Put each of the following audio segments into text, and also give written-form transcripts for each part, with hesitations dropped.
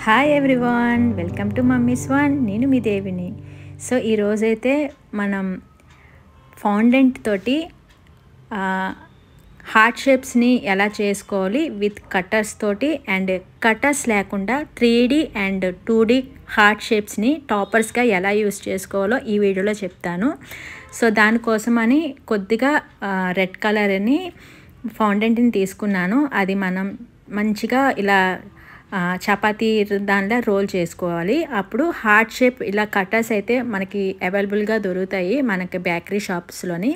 Hi everyone, welcome to mummies one. నేను మీ దేవిని. So ఈరోజైతే మనం ఫౌండెంట్ తోటి హార్ట్ షేప్స్ని ఎలా చేసుకోవాలి విత్ కట్టర్స్ తోటి అండ్ కట్టర్స్ లేకుండా 3D అండ్ 2D హార్ట్ షేప్స్ని టాపర్స్గా ఎలా యూస్ చేసుకోవాలో ఈ వీడియోలో చెప్తాను. సో దానికోసమని కొద్దిగా రెడ్ కలర్ని ఫౌండెంట్ని తీసుకున్నాను. అది మనం మంచిగా ఇలా చపాతీ దానిలో రోల్ చేసుకోవాలి. అప్పుడు హార్ట్ షేప్ ఇలా కట్టర్స్ అయితే మనకి అవైలబుల్గా దొరుకుతాయి మనకి బేకరీ షాప్స్లోని.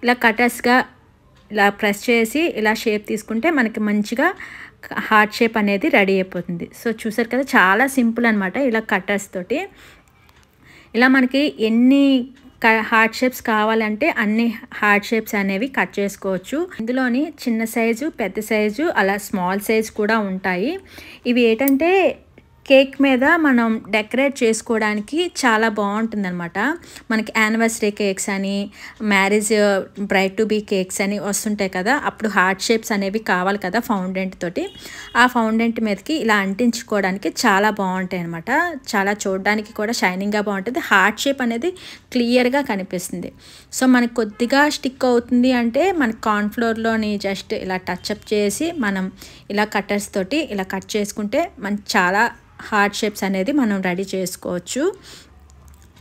ఇలా కట్టర్స్గా ఇలా ప్రెస్ చేసి ఇలా షేప్ తీసుకుంటే మనకి మంచిగా హార్ట్ షేప్ అనేది రెడీ అయిపోతుంది. సో చూసారు కదా, చాలా సింపుల్ అనమాట. ఇలా కట్టర్స్ తోటి ఇలా మనకి ఎన్ని హార్ట్ షేప్స్ కావాలంటే అన్ని హార్ట్ షేప్స్ అనేవి కట్ చేసుకోవచ్చు. ఇందులోని చిన్న సైజు, పెద్ద సైజు, అలా స్మాల్ సైజ్ కూడా ఉంటాయి. ఇవి ఏంటంటే కేక్ మీద మనం డెకరేట్ చేసుకోవడానికి చాలా బాగుంటుంది అనమాట. మనకి యానివర్సరీ కేక్స్ అని, marriage bride to be cakes అని వస్తుంటాయి కదా, అప్పుడు హార్ట్ షేప్స్ అనేవి కావాలి కదా ఫౌండెంట్ తోటి. ఆ ఫౌండెంట్ మీదకి ఇలా అంటించుకోవడానికి చాలా బాగుంటాయి అనమాట. చాలా చూడడానికి కూడా షైనింగ్గా బాగుంటుంది. హార్ట్ షేప్ అనేది క్లియర్గా కనిపిస్తుంది. సో మనకి కొద్దిగా స్టిక్ అవుతుంది అంటే మనకి కార్న్ఫ్లోర్లోని జస్ట్ ఇలా టచ్అప్ చేసి మనం ఇలా కట్టర్స్ తోటి ఇలా కట్ చేసుకుంటే మనకి చాలా హార్ట్ షేప్స్ అనేది మనం రెడీ చేసుకోవచ్చు.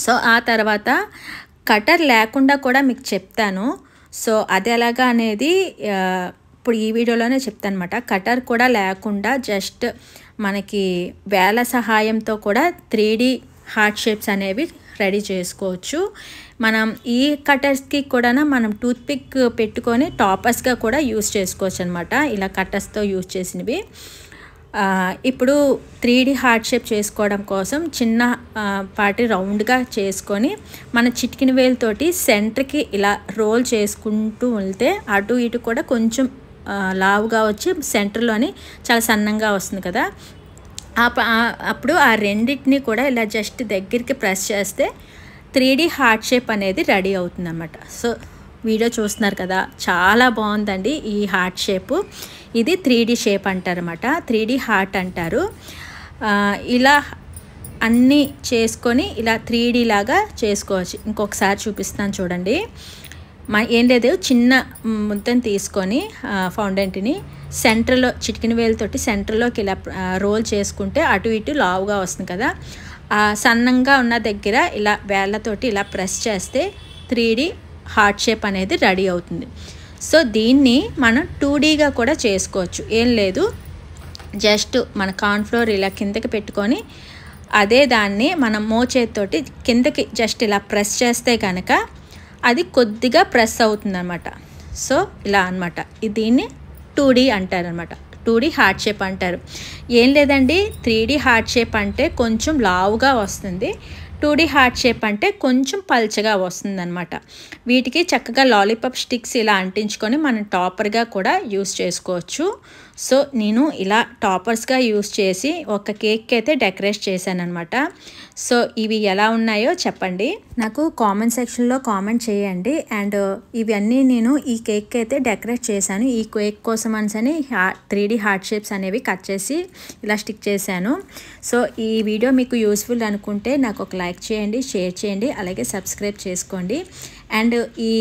సో ఆ తర్వాత కటర్ లేకుండా కూడా మీకు చెప్తాను. సో అది ఎలాగా అనేది ఇప్పుడు ఈ వీడియోలోనే చెప్తాను అనమాట. కటర్ కూడా లేకుండా జస్ట్ మనకి వేళ్ళ సహాయంతో కూడా 3D హార్ట్ షేప్స్ అనేవి రెడీ చేసుకోవచ్చు. మనం ఈ కటర్స్కి కూడా మనం టూత్పిక్ పెట్టుకొని టాపర్స్గా కూడా యూస్ చేసుకోవచ్చు అనమాట. ఇలా కటర్స్తో యూస్ చేసినవి. ఇప్పుడు 3D హార్ట్ షేప్ చేసుకోవడం కోసం చిన్న పాటి రౌండ్గా చేసుకొని మన చిటికిన వేలుతోటి సెంటర్కి ఇలా రోల్ చేసుకుంటూ వెళ్తే అటు ఇటు కూడా కొంచెం లావుగా వచ్చి సెంటర్లోని చాలా సన్నంగా వస్తుంది కదా. అప్పుడు ఆ రెండింటిని కూడా ఇలా జస్ట్ దగ్గరికి ప్రెస్ చేస్తే 3D హార్ట్ షేప్ అనేది రెడీ అవుతుంది అన్నమాట. సో వీడియో చూస్తున్నారు కదా, చాలా బాగుందండి ఈ హార్ట్ షేపు. ఇది 3D షేప్ అంటారన్నమాట, 3D హార్ట్ అంటారు. ఇలా అన్నీ చేసుకొని ఇలా 3D లాగా చేసుకోవచ్చు. ఇంకొకసారి చూపిస్తాను చూడండి. ఏం లేదు, చిన్న ముద్దను తీసుకొని ఫౌండెంట్ని సెంటర్లో చిటికిన వేలుతోటి సెంటర్లోకి ఇలా రోల్ చేసుకుంటే అటు ఇటు లావుగా వస్తుంది కదా. సన్నంగా ఉన్న దగ్గర ఇలా వేళ్ళతోటి ఇలా ప్రెస్ చేస్తే 3D హార్ట్ షేప్ అనేది రెడీ అవుతుంది. సో దీన్ని మనం 2Dగా కూడా చేసుకోవచ్చు. ఏం లేదు, జస్ట్ మన కార్న్ఫ్లోర్ ఇలా కిందకి పెట్టుకొని అదే దాన్ని మనం మోచేతితోటి కిందకి జస్ట్ ఇలా ప్రెస్ చేస్తే కనుక అది కొద్దిగా ప్రెస్ అవుతుంది అన్నమాట. సో ఇలా అనమాట. దీన్ని 2D అంటారనమాట. 2D హార్ట్ షేప్ అంటారు. ఏం లేదండి, 3D హార్ట్ షేప్ అంటే కొంచెం లావుగా వస్తుంది. 2D హార్ట్ షేప్ అంటే కొంచెం పల్చగా వస్తుంది అనమాట. వీటికి చక్కగా లాలీపాప్ స్టిక్స్ ఇలా అంటించుకొని మనం టాపర్గా కూడా యూస్ చేసుకోవచ్చు. సో నేను ఇలా టాపర్స్గా యూస్ చేసి ఒక కేక్ అయితే డెకరేట్ చేశాను అనమాట. సో ఇవి ఎలా ఉన్నాయో చెప్పండి, నాకు కామెంట్ సెక్షన్లో కామెంట్ చేయండి. అండ్ ఇవన్నీ నేను ఈ కేక్ అయితే డెకరేట్ చేశాను. ఈ కేక్ కోసం అని 3D హార్ట్ షేప్స్ అనేవి కట్ చేసి ఇలా స్టిక్ చేశాను. సో ఈ వీడియో మీకు యూస్ఫుల్ అనుకుంటే నాకు ఒక లైక్ చేయండి, షేర్ చేయండి, అలాగే సబ్స్క్రైబ్ చేసుకోండి. అండ్ ఈ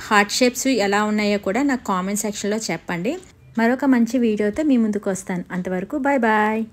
హార్ట్ షేప్స్ ఎలా ఉన్నాయో కూడా నాకు కామెంట్ సెక్షన్లో చెప్పండి. మరొక మంచి వీడియోతో మీ ముందుకు వస్తాను. అంతవరకు బాయ్ బాయ్.